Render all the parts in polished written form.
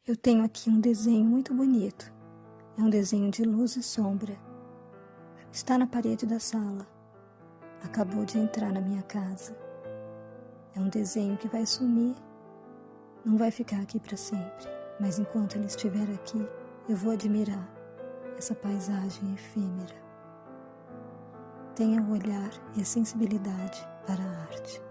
Eu tenho aqui um desenho muito bonito. É um desenho de luz e sombra. Está na parede da sala. Acabou de entrar na minha casa. É um desenho que vai sumir. Não vai ficar aqui para sempre. Mas enquanto ele estiver aqui, eu vou admirar essa paisagem efêmera. Tenha o olhar e a sensibilidade para a arte.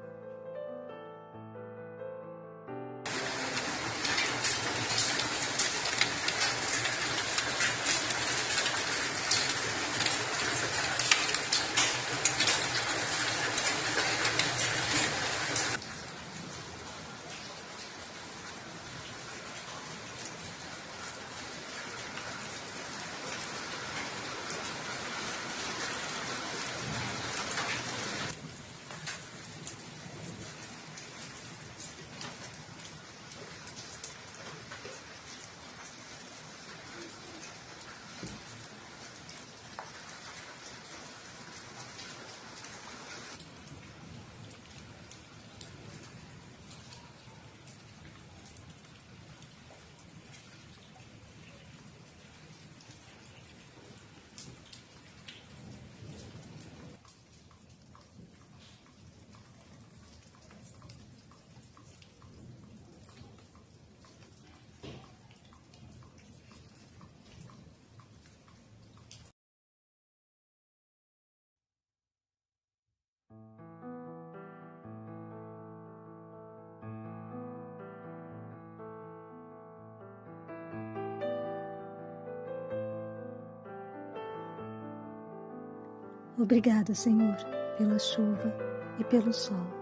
Obrigada, Senhor, pela chuva e pelo sol.